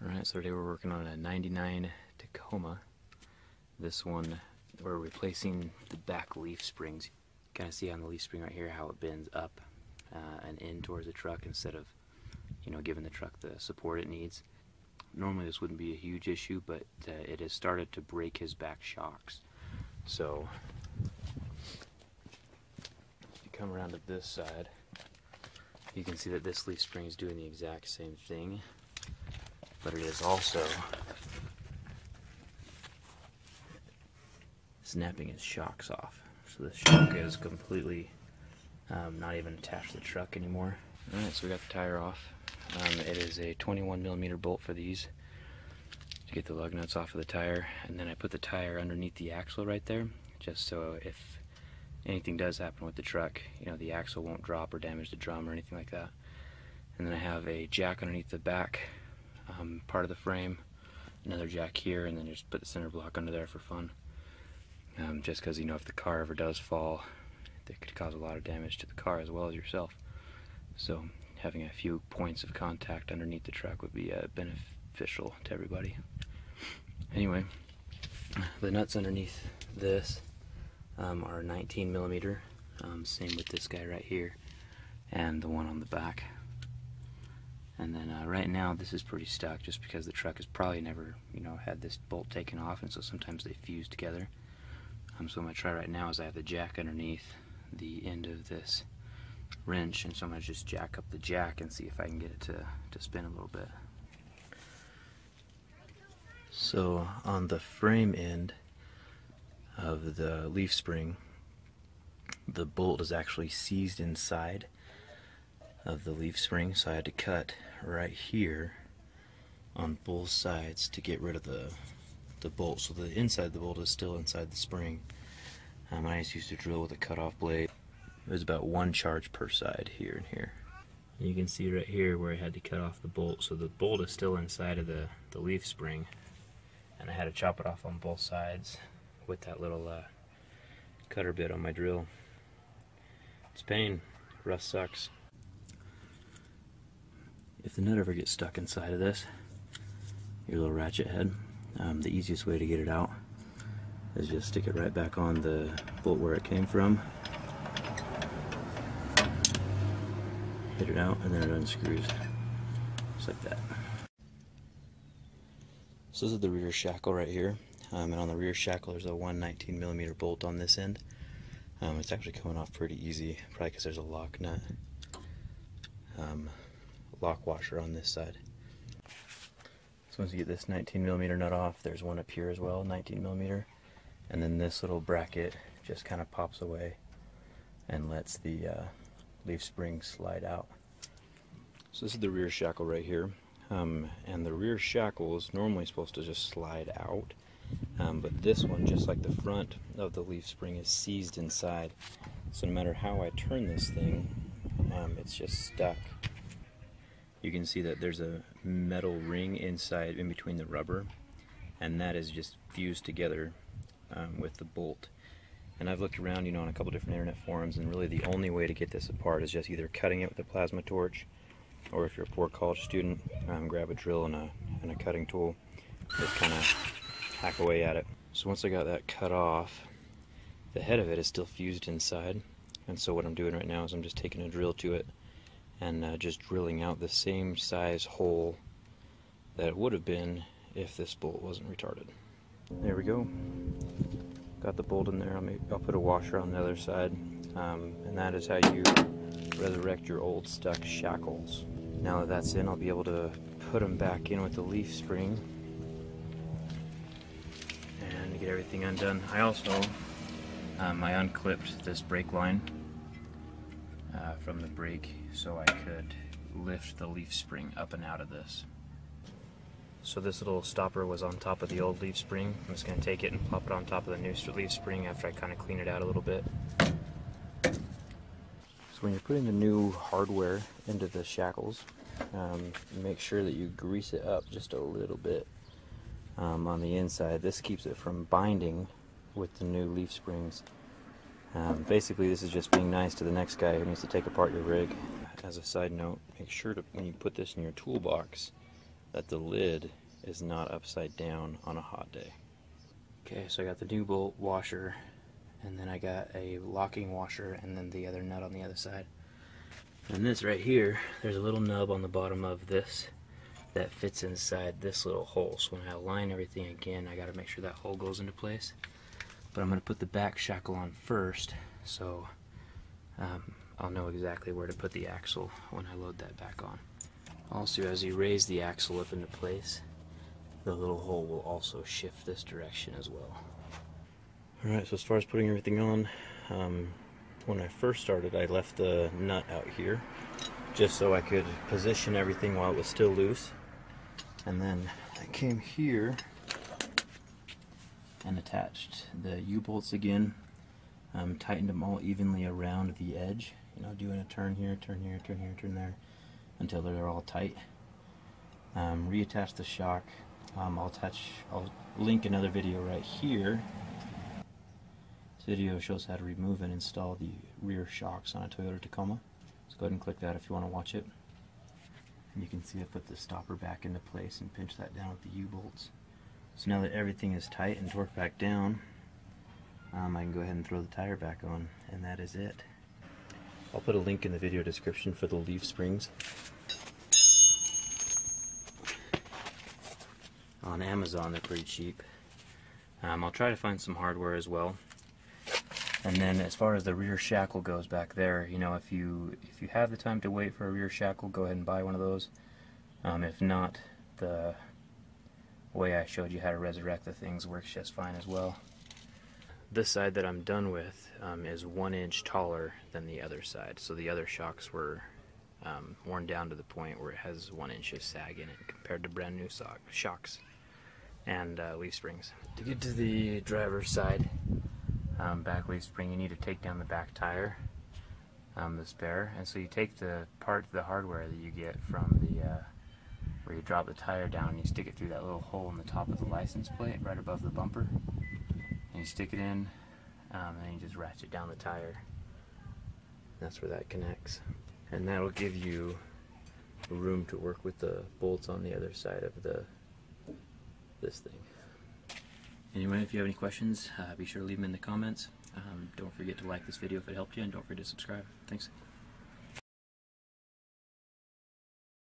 Alright, so today we're working on a 99 Tacoma. This one, we're replacing the back leaf springs. Kind of see on the leaf spring right here how it bends up and in towards the truck instead of, giving the truck the support it needs. Normally this wouldn't be a huge issue, but it has started to break his back shocks. So, if you come around to this side, you can see that this leaf spring is doing the exact same thing. But it is also snapping his shocks off. So the shock is completely not even attached to the truck anymore. Alright, so we got the tire off. It is a 21mm bolt for these to get the lug nuts off of the tire. And then I put the tire underneath the axle right there, just so if anything does happen with the truck, the axle won't drop or damage the drum or anything like that. And then I have a jack underneath the back part of the frame, another jack here, and then just put the center block under there for fun. Just because if the car ever does fall, it could cause a lot of damage to the car as well as yourself. So having a few points of contact underneath the truck would be beneficial to everybody. Anyway, the nuts underneath this are 19mm, same with this guy right here, and the one on the back. And then right now this is pretty stuck just because the truck has probably never, had this bolt taken off, and so sometimes they fuse together. So what I'm going to try right now is I have the jack underneath the end of this wrench, and so I'm going to just jack up the jack and see if I can get it to spin a little bit. So on the frame end of the leaf spring, the bolt is actually seized inside of the leaf spring, so I had to cut right here on both sides to get rid of the bolt. So the inside of the bolt is still inside the spring. I just used to drill with a cutoff blade. There's about 1 charge per side here and here. And you can see right here where I had to cut off the bolt. So the bolt is still inside of the leaf spring, and I had to chop it off on both sides with that little cutter bit on my drill. It's pain. Rust sucks. If the nut ever gets stuck inside of this, your little ratchet head, the easiest way to get it out is just stick it right back on the bolt where it came from, hit it out, and then it unscrews, just like that. So this is the rear shackle right here, and on the rear shackle there's a 19mm bolt on this end. It's actually coming off pretty easy, probably because there's a lock nut. Lock washer on this side. So once you get this 19mm nut off, there's one up here as well, 19mm, and then this little bracket just kind of pops away and lets the leaf spring slide out. So this is the rear shackle right here, and the rear shackle is normally supposed to just slide out, but this one, just like the front of the leaf spring, is seized inside. So no matter how I turn this thing, it's just stuck. You can see that there's a metal ring inside, in between the rubber, and that is just fused together with the bolt. And I've looked around, on a couple different internet forums, and really the only way to get this apart is just either cutting it with a plasma torch, or if you're a poor college student, grab a drill and a cutting tool, just kind of hack away at it. So once I got that cut off, the head of it is still fused inside, and so what I'm doing right now is I'm just taking a drill to it and just drilling out the same size hole that it would have been if this bolt wasn't retarded. There we go. Got the bolt in there. I'll put a washer on the other side, and that is how you resurrect your old stuck shackles. Now that that's in, I'll be able to put them back in with the leaf spring and get everything undone. I also I unclipped this brake line from the brake so I could lift the leaf spring up and out of this. So this little stopper was on top of the old leaf spring. I'm just going to take it and plop it on top of the new leaf spring after I kind of clean it out a little bit. So when you're putting the new hardware into the shackles, make sure that you grease it up just a little bit on the inside. This keeps it from binding with the new leaf springs. Basically this is just being nice to the next guy who needs to take apart your rig. As a side note, make sure to, when you put this in your toolbox, that the lid is not upside down on a hot day. Okay, so I got the new bolt washer, and then I got a locking washer, and then the other nut on the other side. And this right here, there's a little nub on the bottom of this that fits inside this little hole. So when I align everything again, I got to make sure that hole goes into place. But I'm going to put the back shackle on first, so I'll know exactly where to put the axle when I load that back on. Also, as you raise the axle up into place, the little hole will also shift this direction as well. Alright, so as far as putting everything on, when I first started, I left the nut out here just so I could position everything while it was still loose. And then I came here and attached the U-bolts again, tightened them all evenly around the edge, you know, doing a turn here, turn here, turn here, turn there, until they're all tight. Reattach the shock. I'll link another video right here. This video shows how to remove and install the rear shocks on a Toyota Tacoma. So go ahead and click that if you want to watch it. And you can see I put the stopper back into place and pinch that down with the U-bolts. So now that everything is tight and torqued back down, I can go ahead and throw the tire back on, and that is it. I'll put a link in the video description for the leaf springs. On Amazon, they're pretty cheap. I'll try to find some hardware as well. And then as far as the rear shackle goes back there, you know, if you have the time to wait for a rear shackle, go ahead and buy one of those. If not, the way I showed you how to resurrect the things works just fine as well. This side that I'm done with is 1 inch taller than the other side, so the other shocks were worn down to the point where it has 1 inch of sag in it compared to brand new shocks and leaf springs. To get to the driver's side back leaf spring, you need to take down the back tire, the spare, and so you take the hardware that you get from the where you drop the tire down and you stick it through that little hole in the top of the license plate right above the bumper, and you stick it in, and then you just ratchet down the tire. That's where that connects, and that'll give you room to work with the bolts on the other side of this thing. Anyway, if you have any questions, be sure to leave them in the comments. Don't forget to like this video if it helped you, and don't forget to subscribe. Thanks.